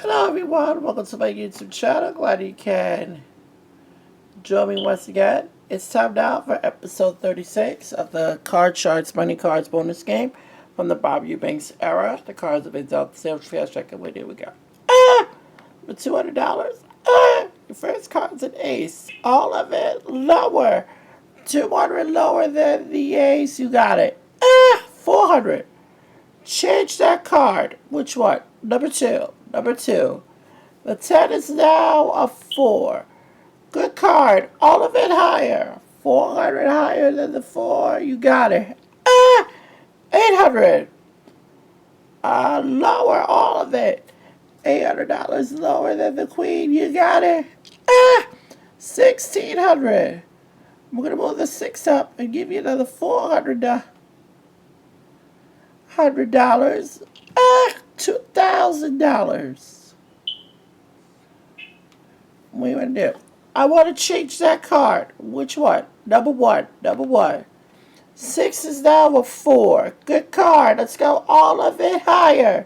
Hello everyone, welcome to my YouTube channel. Glad you can join me once again. It's time now for episode 36 of the Card Shards Money Cards bonus game from the Bob Eubanks era. The cards have been dealt the sales fast checking with. Here we go. For $200. Your first card's an ace. All of it lower. 200 lower than the ace. You got it. 400. Change that card. Which one? Number two. Number two. The 10 is now a 4. Good card. All of it higher. 400 higher than the 4. You got it. 800. Lower all of it. $800 lower than the queen. You got it. 1600. We're going to move the 6 up and give you another $400. $2,000. What do you want to do? I want to change that card. Which one? Number one. Number one. 6 is now a 4. Good card. Let's go all of it higher.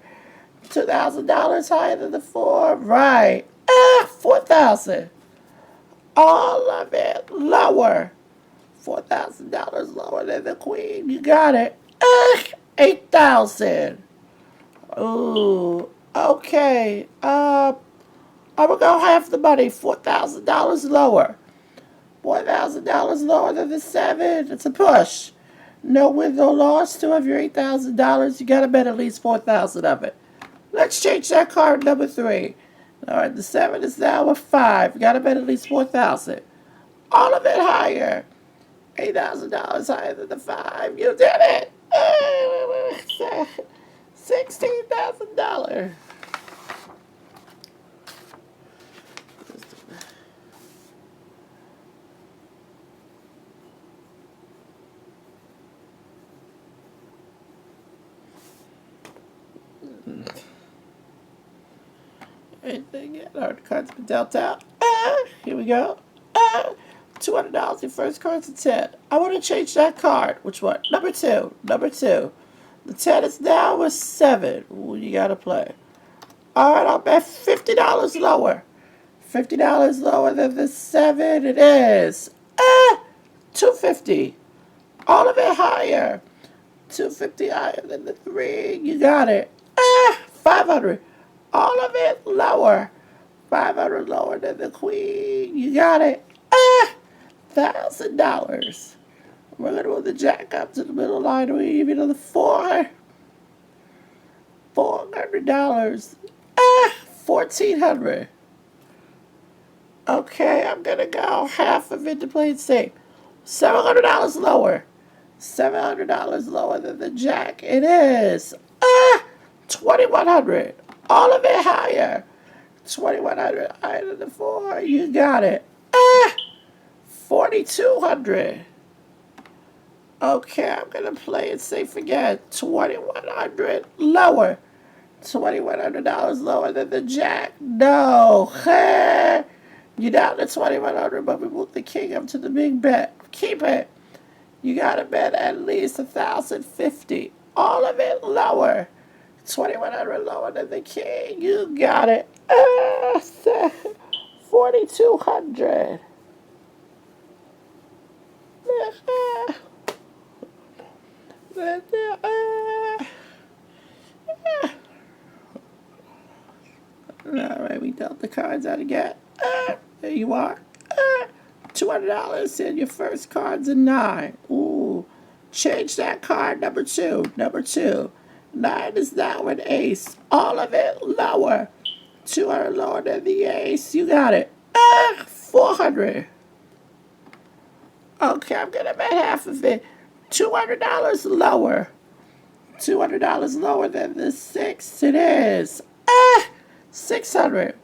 $2,000 higher than the 4. Right. 4,000. All of it lower. $4,000 lower than the queen. You got it. 8,000. Ooh. Okay. I'm gonna go half the money. $4,000 lower. $4,000 lower than the 7. It's a push. No win, no loss. Still have your $8,000. You gotta bet at least 4,000 of it. Let's change that card, number 3. All right, the 7 is now a 5. You gotta bet at least 4,000. All of it higher. $8,000 higher than the 5. You did it. $16,000. Anything yet? All right, the cards been dealt out. Here we go. $200. Your first card's a 10. I want to change that card. Which one? Number 2. Number 2. The 10 is now a 7. Ooh, you got to play. All right, I'll bet $50 lower. $50 lower than the 7. It is. $250. All of it higher. $250 higher than the 3. You got it. $500. All of it lower. $500 lower than the queen. You got it. $1,000. We're going to move the jack up to the middle line. We give you another $400. $1,400. Okay, I'm going to go half of it to play it safe. $700 lower. $700 lower than the jack. It is. $2,100. All of it higher. $2,100 higher than the 4. You got it. $4,200. Okay, I'm going to play it safe again. $2,100 lower. $2,100 lower than the jack. No. You're down to $2,100, but we moved the king up to the big bet. Keep it. You got to bet at least $1,050. All of it lower. $2,100 lower than the king. You got it. $4,200. Alright, we dealt the cards out again. There you are. $200 and your first card's a 9. Ooh. Change that card, number 2. Number 2. 9 is now an ace. All of it lower. 200 lower than the ace. You got it. 400. Okay, I'm going to bet half of it. $200 lower. $200 lower than the 6. It is. 600.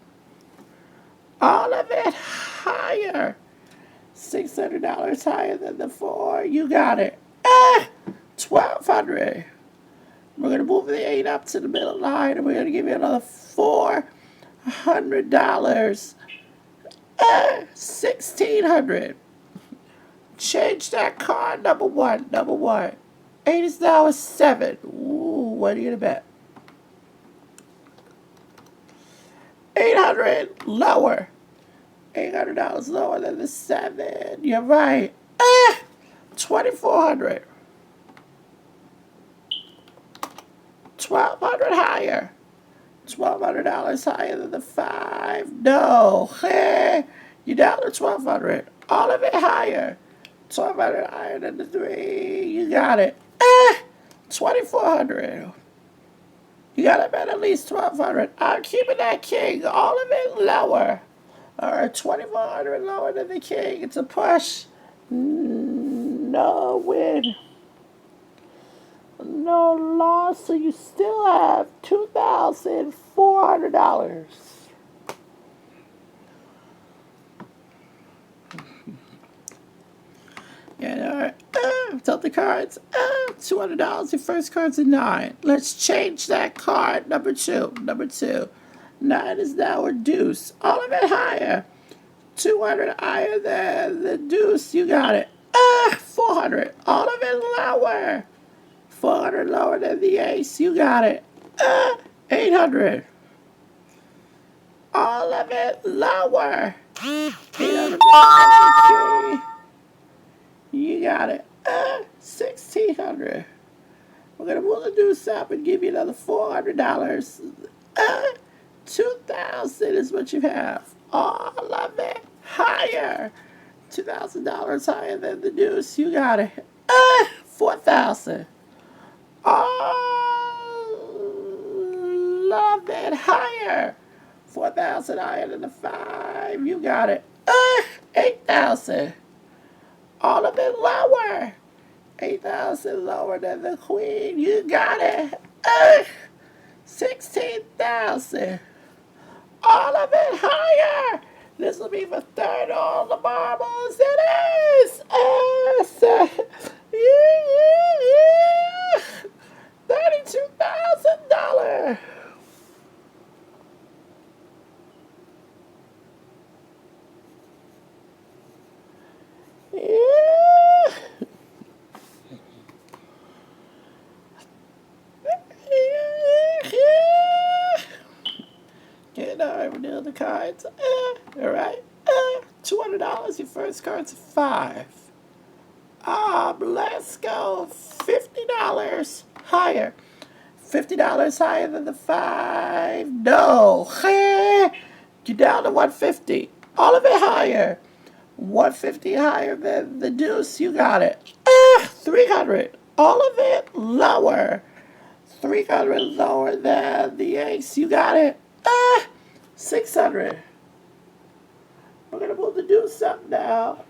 All of it higher. $600 higher than the 4. You got it. 1200. We're going to move the 8 up to the middle line, and we're going to give you another $400. 1600. Change that card. Number one. 8 is now a 7. Ooh, what are you going to bet? 800 lower. $800 lower than the 7. You're right. 2400. 1200 higher. $1,200 higher than the 5. No. You're down to 1200. All of it higher. 1200 higher than the 3. You got it. 2400. You got to bet at least 1200. I'm keeping that king. All of it lower. All right, 2400 lower than the king. It's a push. No win. No loss. So you still have $2,400. Yeah, all right. Tilt the cards. $200. Your first card's a 9. Let's change that card. Number two. 9 is now a deuce. All of it higher. 200 higher than the deuce. You got it. 400. All of it lower. 400 lower than the ace. You got it. 800. All of it lower. 800. You got it. 1600. We're going to move the deuce up and give you another $400. 2000 is what you have. All of it higher. $2,000 higher than the deuce. You got it. 4,000. All of it higher. 4,000 higher than the 5. You got it. 8,000. All of it lower. 8,000 lower than the queen. You got it. 16,000. All of it higher. This will be for third on the marbles. It is. $32,000. Getting over the cards. All right. $200. Your first card's a 5. Let's go. $50 higher. $50 higher than the 5. No. You're down to 150. All of it higher. 150 higher than the deuce. You got it. 300. All of it lower. 300 lower than the ace. You got it. 600. We're going to move the deuce up now.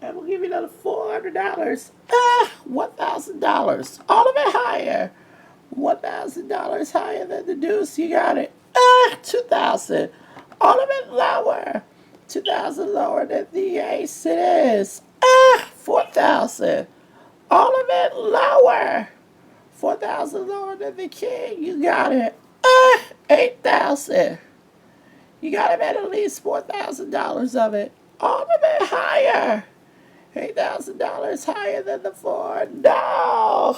And we'll give you another $400. $1,000. All of it higher. $1,000 higher than the deuce. You got it. 2,000. All of it lower. 2,000 lower than the ace. It is. 4,000. All of it lower. 4,000 lower than the king. You got it. 8,000. You got to bet at least $4,000 of it. All of it higher. $8,000 higher than the 4. No.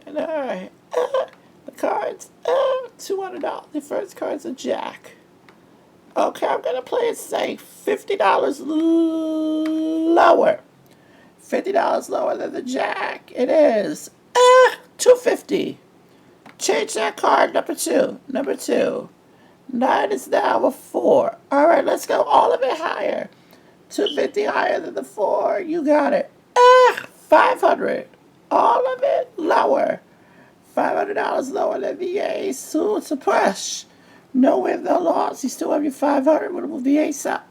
And all right. The cards. $200. The first card's a jack. Okay, I'm going to play it safe. $50 lower. $50 lower than the jack. It is. $250. Change that card, number two. Number two. 9 is now a 4. All right, let's go all of it higher. 250 higher than the 4. You got it. 500. All of it lower. $500 lower than the ace. So it's a push. No win, no loss. You still have your 500. We'll move the ace up.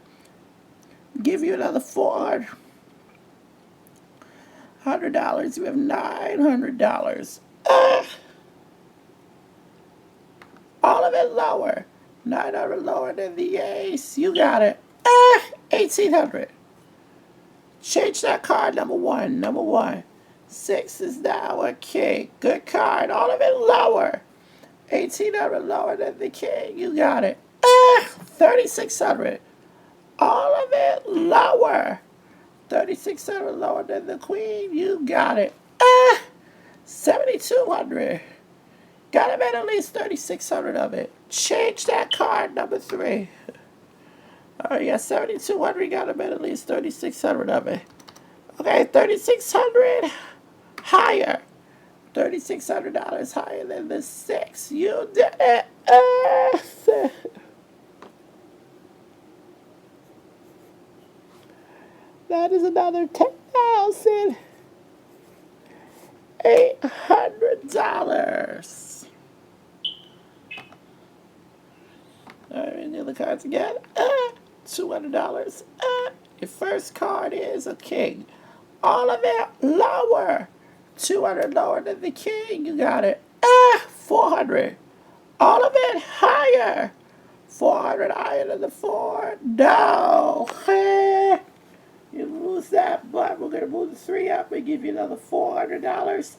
Give you another $400. You have $900. All of it lower. 900 lower than the ace. You got it. 1800. Change that card, number one. Number one. 6 is now a king. Good card. All of it lower. 1800 lower than the king. You got it. 3600. All of it lower. 3600 lower than the queen. You got it. 7200. Gotta bet at least 3600 of it. Change that card, number three. All right, yeah, 7200. Gotta bet at least 3600 of it. Okay, 3600 higher. $3,600 higher than the 6. You did it. That is another $10,800. All right, the other cards again. $200. Your first card is a king. All of it lower. 200 lower than the king. You got it. 400. All of it higher. 400 higher than the 4. No. You lose that, but we're going to move the 3 up and give you another $400.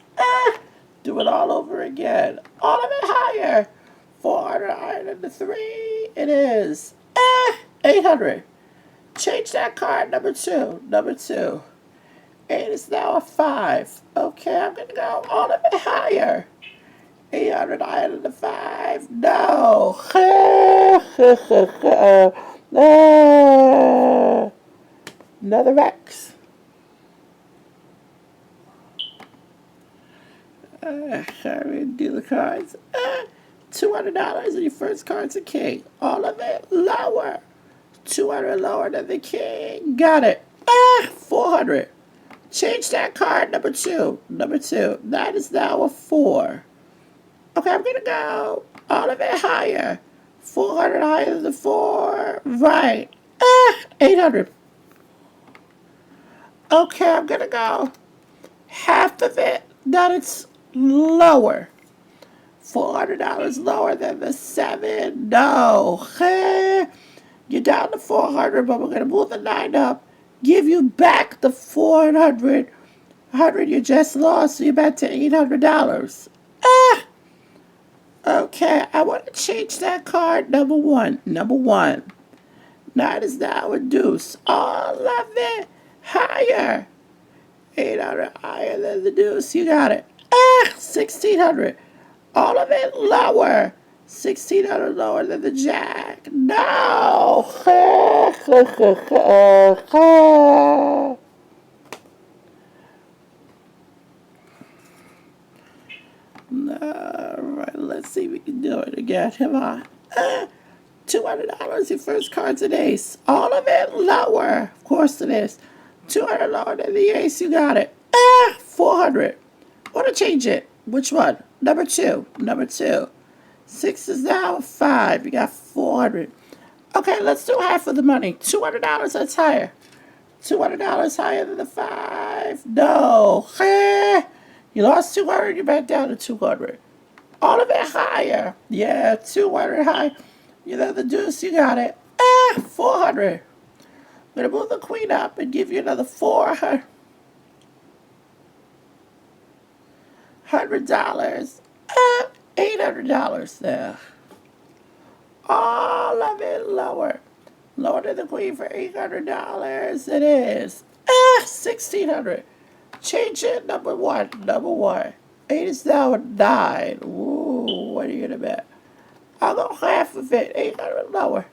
Do it all over again. All of it higher. 400 higher than the 3. It is 800. Change that card, number two. Number two. 8 is now a 5. Okay, I'm going to go all of it higher. 800 higher than the 5. No. Another X. Deal the cards. $200 and your first card's a king. All of it lower. 200 lower than the king. Got it. 400. Change that card, number two. Number two. That is now a 4. Okay, I'm going to go all of it higher. 400 higher than the 4. Right. 800. Okay, I'm going to go half of it. That it's lower. $400 lower than the 7. No. You're down to 400, but we're going to move the 9 up. Give you back the 400 you just lost, so you're back to $800. Okay, I want to change that card. Number one. Number one. 9 is now a deuce. All of it higher. 800 higher than the deuce. You got it. 1600. All of it lower. 1600 lower than the jack. No. All right, let's see if we can do it again. Come on. $200. Your first card's an ace. All of it lower. Of course it is. 200 lower than the ace. You got it. 400. Want to change it? Which one? Number two. Number two. 6 is now a 5. You got 400. Okay, let's do half of the money. $200. That's higher. $200 higher than the 5. No. You lost 200. You're back down to 200. All of it higher. Yeah, 200 high. You know the deuce. You got it. 400. I'm going to move the queen up and give you another $400. $800 there. All of it lower. Lower than the queen for $800. It is. 1600. Change it. Number one. Number one. 8 is now a 9. Ooh, what are you going to bet? I'll go half of it. 800 lower.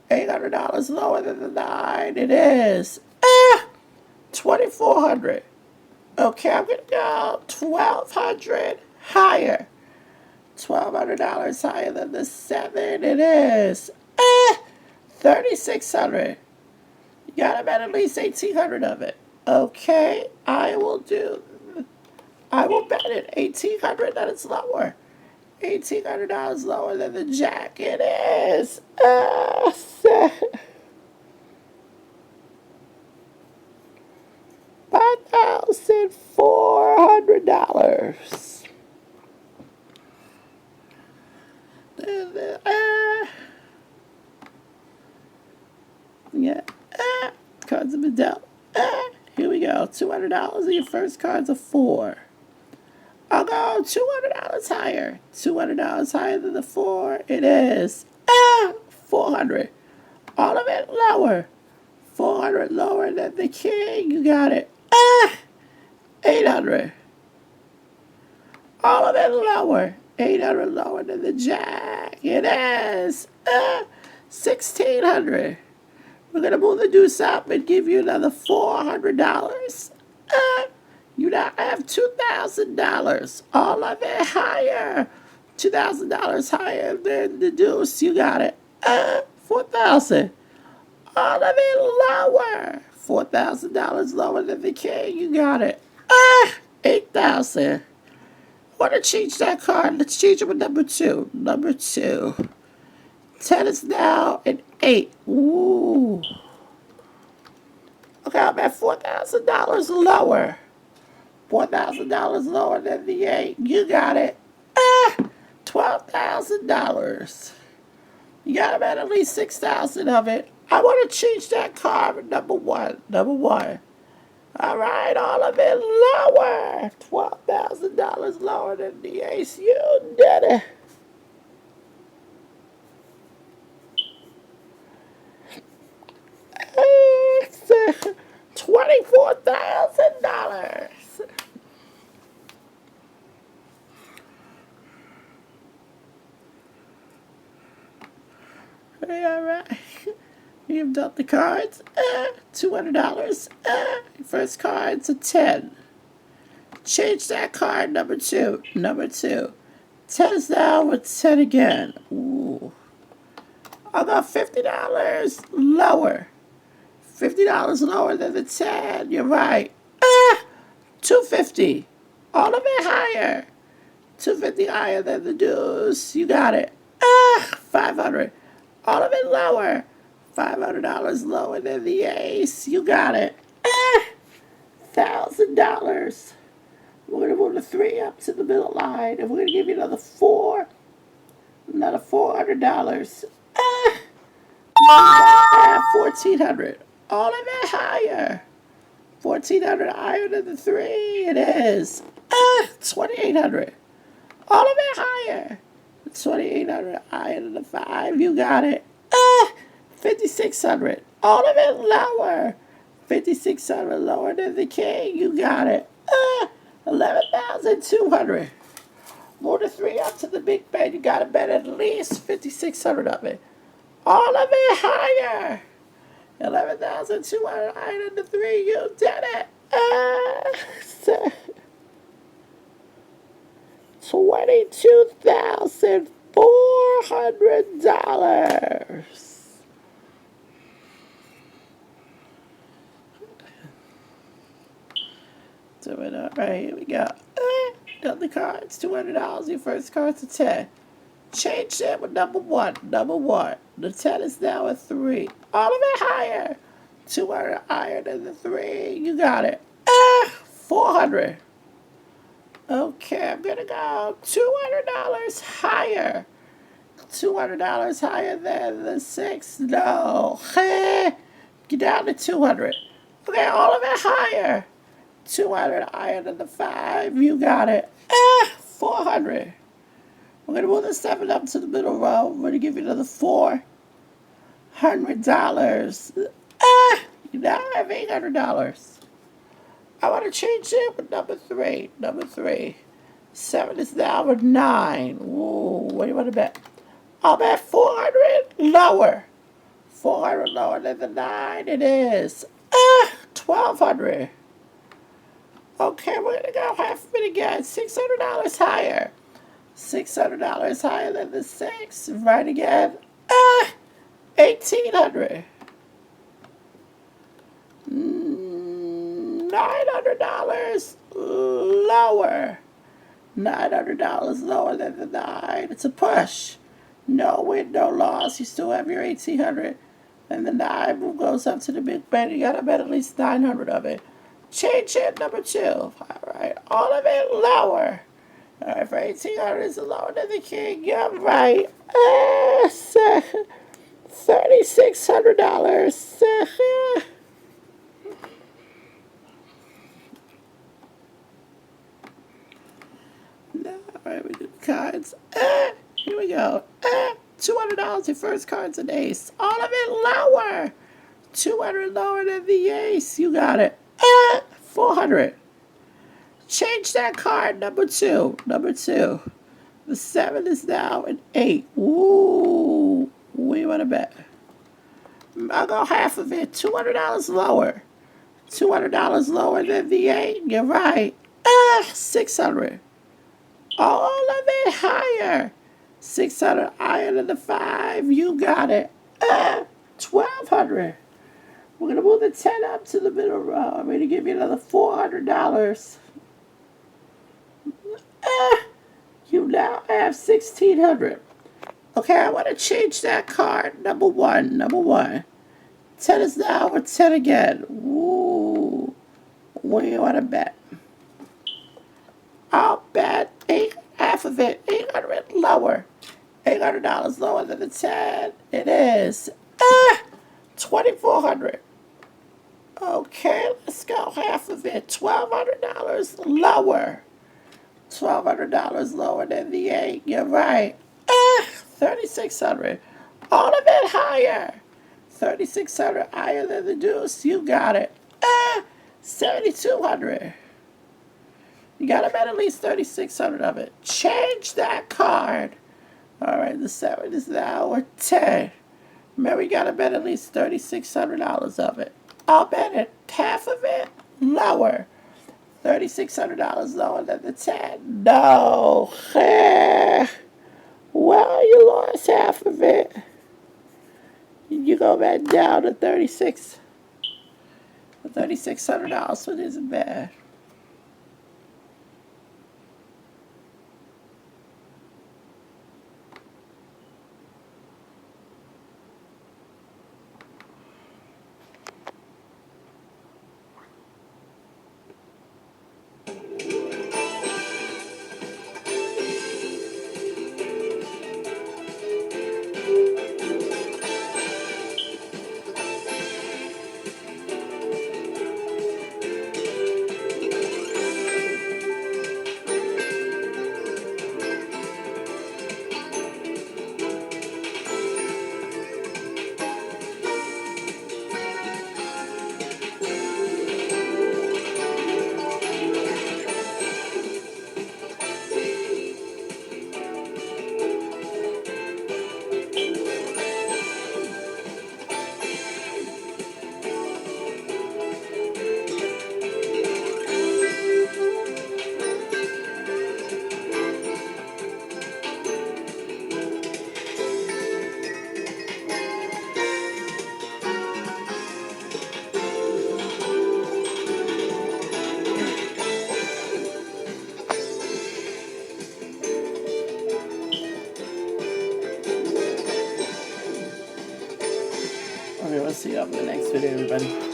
$800 lower than the 9. It is. 2400. Okay, I'm gonna go $1,200 higher. $1,200 higher than the 7. It is 3,600. You gotta bet at least 1,800 of it. Okay, I will bet it 1,800 that it's lower. $1,800 lower than the jack. It is $5,400. Yeah. Cards have been dealt. Here we go. $200 and your first card's a 4. I'll go $200 higher. $200 higher than the 4. It is 400. All of it lower. 400 lower than the king. You got it. 800. All of it lower. 800 lower than the jack. It is 1,600. We're going to move the deuce up and give you another $400. You now have $2,000. All of it higher. $2,000 higher than the deuce. You got it. 4,000. All of it lower. $4,000 lower than the king. You got it. 8,000. I want to change that card. Let's change it with number 2. Number 2. 10 is now an 8. Ooh. Okay, I'm at $4,000 lower. $4,000 lower than the 8. You got it. $12,000. You got to bet at least 6,000 of it. I want to change that card with number 1. Number 1. All right, all of it lower. $12,000 lower than the ace. You did it. $24,000. Hey, all right. You've dealt the cards. $200. First card's a 10. Change that card, number 2. Number 2. 10 is now with 10 again. Ooh. I got $50 lower. $50 lower than the 10. You're right. $250. All of it higher. $250 higher than the deuce. You got it. $500. All of it lower. $500 lower than the ace. You got it. $1,000. We're going to move the 3 up to the middle line. And we're going to give you another 4. Another $400. $1,400. All of it higher. $1,400 higher than the 3. It is. $2,800. All of it higher. $2,800 higher than the 5. You got it. $5,600. All of it lower. $5,600 lower than the king. You got it. $11,200. More than 3 up to the big bet. You got to bet at least $5,600 of it. All of it higher. $11,200 higher than the 3. You did it. $22,400. Do it all right. Here we go. Dealt the cards. $200. Your first card's a 10. Change that with number 1. Number 1. The 10 is now a 3. All of it higher. 200 higher than the 3. You got it. $400. Okay, I'm going to go $200 higher. $200 higher than the 6. No. Get down to 200. Okay, all of it higher. 200 higher than the 5. You got it. 400. We're going to move the 7 up to the middle row. We're going to give you another $400. You now have $800. I want to change it with number 3. Number 3. 7 is now with 9. Ooh, what do you want to bet? I'll bet 400 lower. 400 lower than the 9. It is $1,200. Okay, we're gonna go half a minute again. $600 higher. $600 higher than the 6. Right again. 1800. $900 lower. $900 lower than the 9. It's a push. No win, no loss. You still have your 1800. And the 9 goes up to the big bet. You gotta bet at least 900 of it. Change it, number 2. Alright, all of it lower. Alright, for 1800 is lower than the king. You're right. $3,600. Alright, we do cards. Here we go. $200 your first card's an ace. All of it lower. 200 lower than the ace. You got it. 400. Change that card, number 2. Number 2. The 7 is now an 8. Ooh. What do you want to bet? I'll go half of it. $200 lower. $200 lower than the 8. You're right. 600. All of it higher. 600 higher than the 5. You got it. 1200. We're going to move the 10 up to the middle row. I'm going to give you another $400. You now have 1600. Okay, I want to change that card. Number 1. Number 1. 10 is now with 10 again. Ooh. What do you want to bet? I'll bet half of it. 800 lower. $800 lower than the 10. It is 2400. Okay, let's go half of it. $1,200 lower. $1,200 lower than the 8. You're right. 3,600. All of it higher. 3,600 higher than the deuce. You got it. 7,200. You got to bet at least 3,600 of it. Change that card. All right, the 7 is now a 10. Remember, you got to bet at least $3,600 of it. I'll bet it half of it lower. $3,600 lower than the 10. No. Well, you lost half of it. You go back down to 36. $3,600, so it isn't bad. Okay, we'll see you up in the next video, everybody.